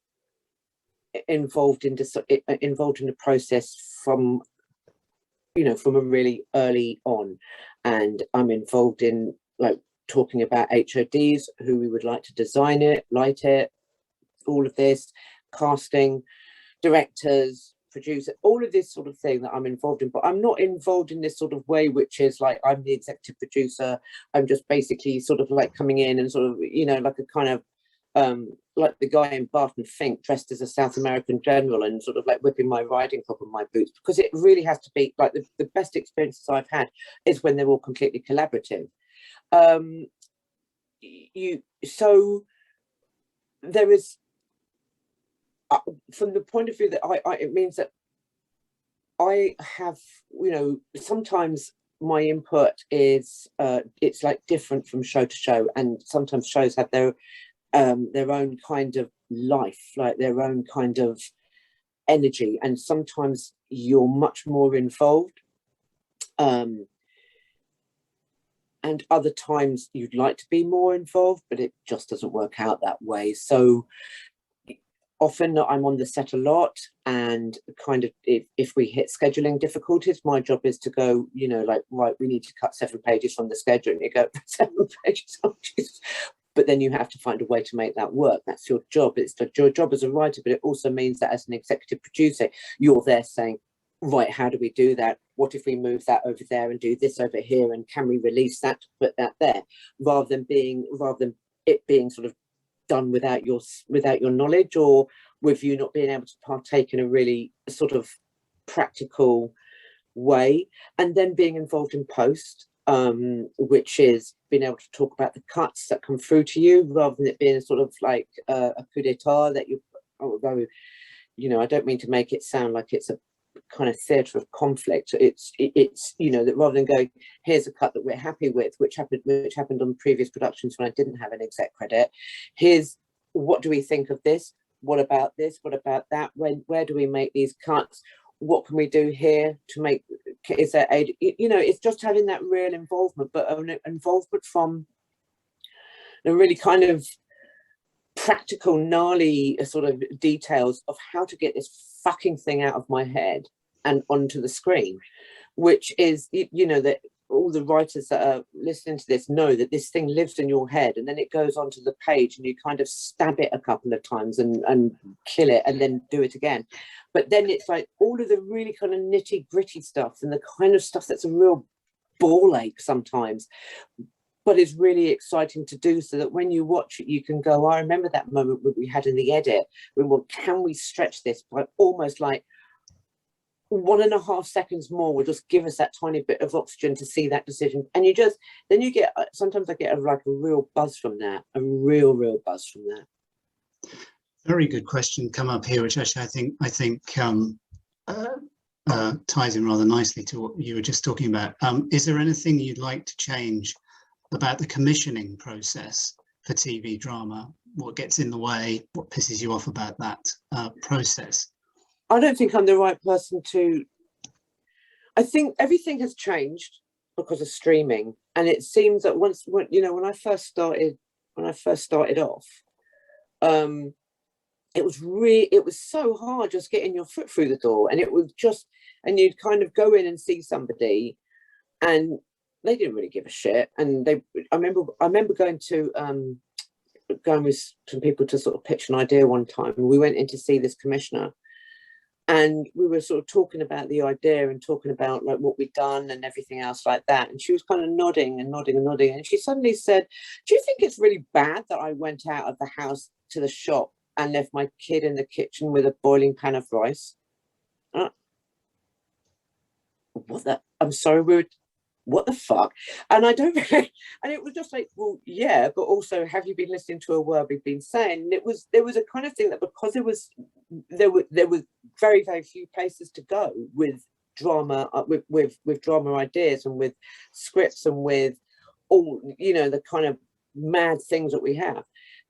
involved in the process from, you know, from a really early on, and I'm involved in, like, talking about HODs, who we would like to design it, light it, all of this, casting, directors, producer, all of this sort of thing that I'm involved in. But I'm not involved in this sort of way, which is like, I'm the executive producer, I'm just basically sort of like coming in and sort of, you know, like a kind of like the guy in Barton Fink dressed as a South American general and sort of like whipping my riding crop on my boots, because it really has to be like the best experiences I've had is when they're all completely collaborative. So there is, from the point of view that it means that I have, you know, sometimes my input is it's like different from show to show, and sometimes shows have their own kind of life, like their own kind of energy, and sometimes you're much more involved, and other times you'd like to be more involved, but it just doesn't work out that way. So often I'm on the set a lot, and kind of if we hit scheduling difficulties, my job is to go, you know, like, right, we need to cut 7 pages from the schedule, and you go 7 pages, oh Jesus. But then you have to find a way to make that work. That's your job. It's your job as a writer, but it also means that as an executive producer, you're there saying, right, how do we do that? What if we move that over there and do this over here? And can we release that to put that there? Rather than it being sort of done without your knowledge, or with you not being able to partake in a really sort of practical way. And then being involved in post, which is being able to talk about the cuts that come through to you, rather than it being sort of like a coup d'etat that you, although, you know, I don't mean to make it sound like it's a kind of theatre of conflict. It's you know, that rather than going, here's a cut that we're happy with, which happened on previous productions when I didn't have an exec credit, here's what do we think of this, what about this, what about that, where do we make these cuts, what can we do here to make, is there aid, you know, it's just having that real involvement, but an involvement from the really kind of practical, gnarly sort of details of how to get this fucking thing out of my head and onto the screen, which is, you know, that all the writers that are listening to this know that this thing lives in your head and then it goes onto the page and you kind of stab it a couple of times and kill it and then do it again. But then it's like all of the really kind of nitty gritty stuff and the kind of stuff that's a real ball ache sometimes, but it's really exciting to do, so that when you watch it, you can go, I remember that moment we had in the edit. Well, can we stretch this by almost like 1.5 seconds more will just give us that tiny bit of oxygen to see that decision. And you just, then you get, sometimes I get like a real buzz from that, a real buzz from that. Very good question come up here, which actually I think ties in rather nicely to what you were just talking about. Is there anything you'd like to change about the commissioning process for TV drama? What gets in the way? What pisses you off about that process? I don't think I'm the right person to. I think everything has changed because of streaming, and it seems that when I first started off, it was so hard just getting your foot through the door, and you'd kind of go in and see somebody, and they didn't really give a shit. And I remember going with some people to sort of pitch an idea one time, and we went in to see this commissioner. And we were sort of talking about the idea and talking about like what we'd done and everything else like that. And she was kind of nodding and nodding and nodding. And she suddenly said, do you think it's really bad that I went out of the house to the shop and left my kid in the kitchen with a boiling pan of rice? I'm sorry, what the fuck? And I don't really, and it was just like, well, yeah, but also, have you been listening to a word we've been saying? And there was a kind of thing that, because there were very, very few places to go with drama, with drama ideas and with scripts and with all, you know, the kind of mad things that we have,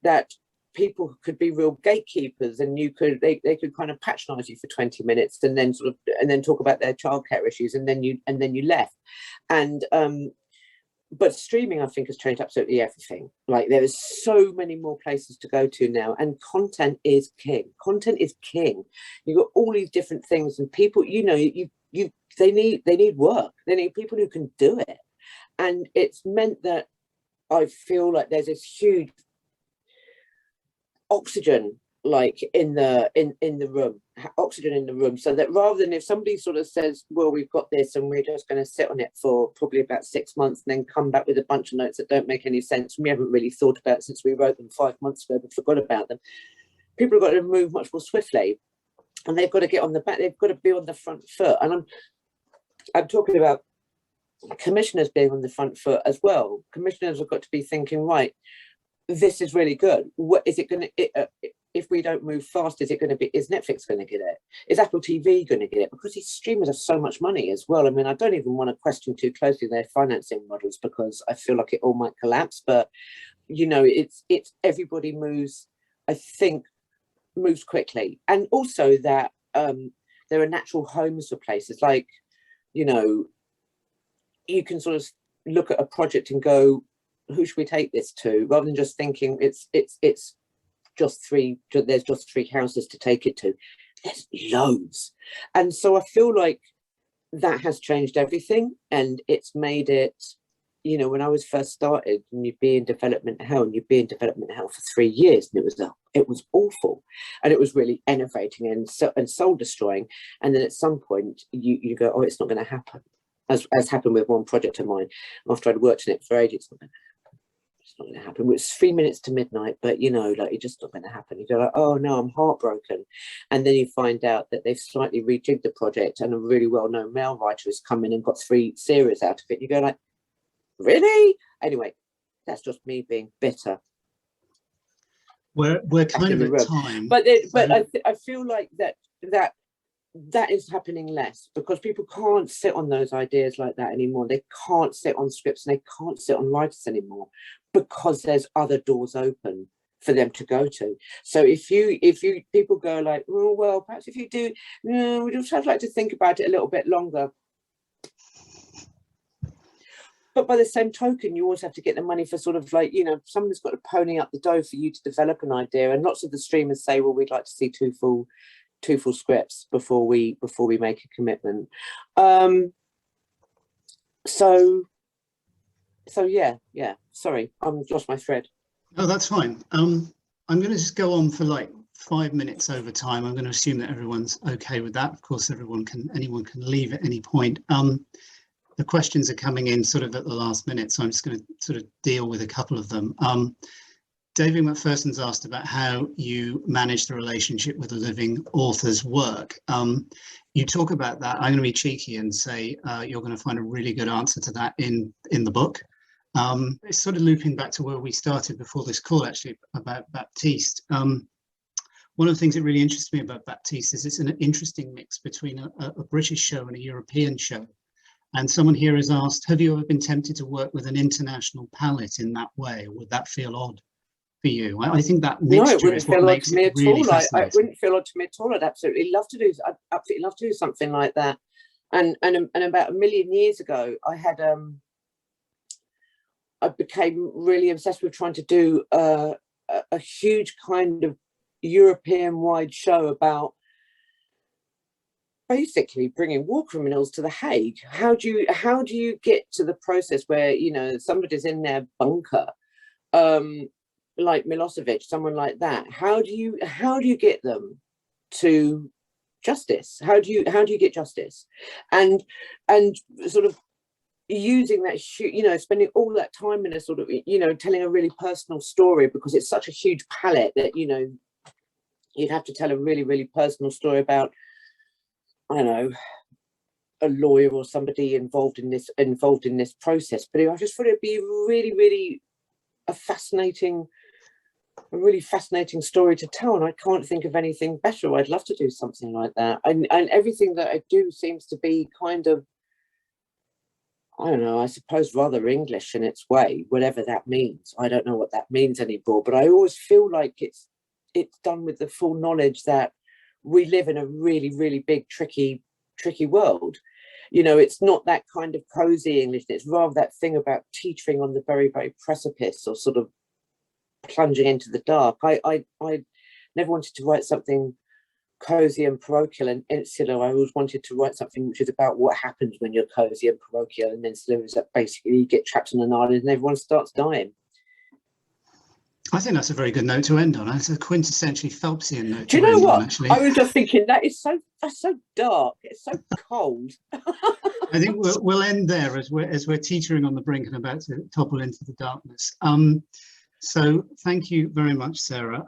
that people could be real gatekeepers, and they could kind of patronize you for 20 minutes and then talk about their childcare issues, and then you left. And but streaming, I think, has changed absolutely everything. Like, there is so many more places to go to now, and content is king. You've got all these different things, and people, you know, they need work. They need people who can do it. And it's meant that I feel like there's this huge oxygen, like in the room, so that rather than if somebody sort of says, well, we've got this and we're just going to sit on it for probably about 6 months and then come back with a bunch of notes that don't make any sense, we haven't really thought about it since we wrote them 5 months ago but forgot about them, people have got to move much more swiftly, and they've got to get on the back, they've got to be on the front foot. And I'm talking about commissioners being on the front foot as well. Commissioners have got to be thinking, right, this is really good. What is it going to? If we don't move fast, is Netflix going to get it? Is Apple TV going to get it? Because these streamers have so much money as well. I mean, I don't even want to question too closely their financing models, because I feel like it all might collapse. But you know, it's everybody moves. I think moves quickly, and also that there are natural homes for places. Like, you know, you can sort of look at a project and go, who should we take this to, rather than just thinking it's just there's just 3 houses to take it to. There's loads. And so I feel like that has changed everything, and it's made it, you know, when I was first started, and you'd be in development hell for 3 years, and it was awful, and it was really enervating and soul destroying. And then at some point you go, oh, it's not going to happen, as happened with one project of mine. After I'd worked in it for ages, it's not going to happen. It's 3 minutes to midnight, but you know, like, it's just not going to happen. You go like, oh no, I'm heartbroken. And then you find out that they've slightly rejigged the project, and a really well-known male writer has come in and got 3 series out of it. You go like, really? Anyway, that's just me being bitter. We're kind of at time, but I feel like that is happening less, because people can't sit on those ideas like that anymore. They can't sit on scripts, and they can't sit on writers anymore, because there's other doors open for them to go to. So if you people go like, oh, well, perhaps if you do, we'd also like to think about it a little bit longer. But by the same token, you always have to get the money for sort of like, you know, someone's got to pony up the dough for you to develop an idea. And lots of the streamers say, well, we'd like to see two full scripts before we make a commitment. So yeah. Sorry, I'm lost my thread. No, that's fine. I'm going to just go on for like 5 minutes over time. I'm going to assume that everyone's okay with that. Of course, anyone can leave at any point. The questions are coming in sort of at the last minute, so I'm just going to sort of deal with a couple of them. David McPherson's asked about how you manage the relationship with a living author's work. You talk about that. I'm going to be cheeky and say you're going to find a really good answer to that in the book. It's sort of looping back to where we started before this call, actually, about Baptiste. One of the things that really interests me about Baptiste is it's an interesting mix between a British show and a European show. And someone here has asked, have you ever been tempted to work with an international palette in that way? Or would that feel odd for you? I think that mixture is what makes it really fascinating. It wouldn't feel odd to me at all. I'd absolutely love to do something like that. And about a million years ago, I became really obsessed with trying to do a huge kind of European-wide show about basically bringing war criminals to The Hague. How do you get to the process where, you know, somebody's in their bunker, like Milosevic, someone like that? How do you get them to justice? How do you get justice? And sort of using that, you know, spending all that time in a sort of, you know, telling a really personal story, because it's such a huge palette that, you know, you'd have to tell a really, really personal story about, I don't know, a lawyer or somebody involved in this process. But I just thought it'd be really, really a really fascinating story to tell, and I can't think of anything better. I'd love to do something like that. And everything that I do seems to be kind of, I don't know, I suppose rather English in its way, whatever that means. I don't know what that means anymore, but I always feel like it's done with the full knowledge that we live in a really, really big, tricky world. You know, it's not that kind of cozy English. It's rather that thing about teetering on the very, very precipice, or sort of plunging into the dark. I never wanted to write something cozy and parochial and insular. I always wanted to write something which is about what happens when you're cozy and parochial and insular, is that basically you get trapped on an island and everyone starts dying. I think that's a very good note to end on. It's a quintessentially Phelpsian note. Do you know what? Actually, I was just thinking that's so dark. It's so cold. I think we'll end there as we're teetering on the brink and about to topple into the darkness. So thank you very much, Sarah.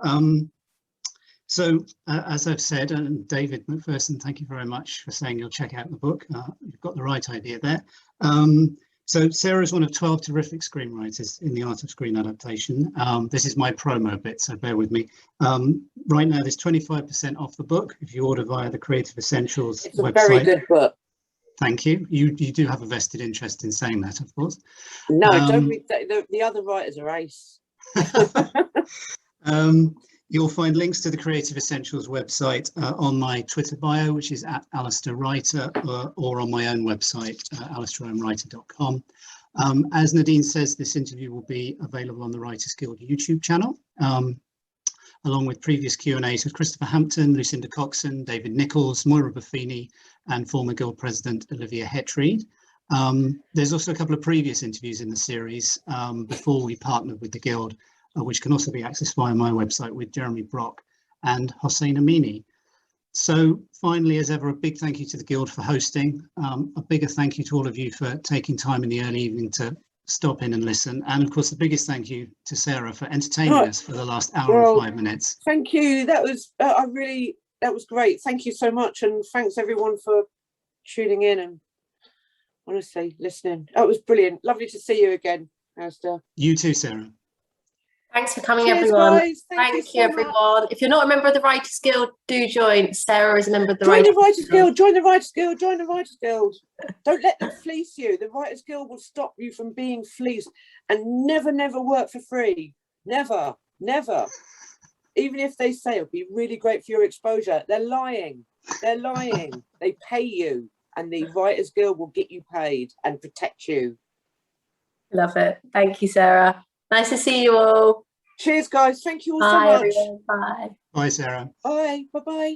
So as I've said, and David McPherson, thank you very much for saying you'll check out the book. You've got the right idea there. So Sarah is one of 12 terrific screenwriters in the Art of Screen Adaptation. This is my promo bit, so bear with me. Right now, there's 25% off the book if you order via the Creative Essentials website. It's a very good book. Thank you. You do have a vested interest in saying that, of course. No, don't read that. The other writers are ace. You'll find links to the Creative Essentials website on my Twitter bio, which is at Alistair Writer, or on my own website, alistairowrenwriter.com. As Nadine says, this interview will be available on the Writers Guild YouTube channel, along with previous Q&As with Christopher Hampton, Lucinda Coxon, David Nichols, Moira Buffini, and former Guild President Olivia Hetreed. There's also a couple of previous interviews in the series before we partnered with the Guild, which can also be accessed via my website, with Jeremy Brock and Hossein Amini. So finally, as ever, a big thank you to the Guild for hosting. A bigger thank you to all of you for taking time in the early evening to stop in and listen. And of course, the biggest thank you to Sarah for entertaining us for the last hour and 5 minutes. Thank you. That was that was great. Thank you so much. And thanks everyone for tuning in and honestly listening. That was brilliant. Lovely to see you again, Alistair. You too, Sarah. Thanks for coming, Cheers, everyone. Guys. Thank you, everyone. If you're not a member of the Writers Guild, do join. Sarah is a member of the Writers Guild. Join the Writers Guild. Join the Writers Guild. Don't let them fleece you. The Writers Guild will stop you from being fleeced, and never work for free. Never. Never. Even if they say it'll be really great for your exposure, they're lying. They're lying. They pay you, and the Writers Guild will get you paid and protect you. Love it. Thank you, Sarah. Nice to see you all. Cheers, guys. Thank you all Bye, so much. everyone. Bye. Bye, Sarah. Bye. Bye-bye.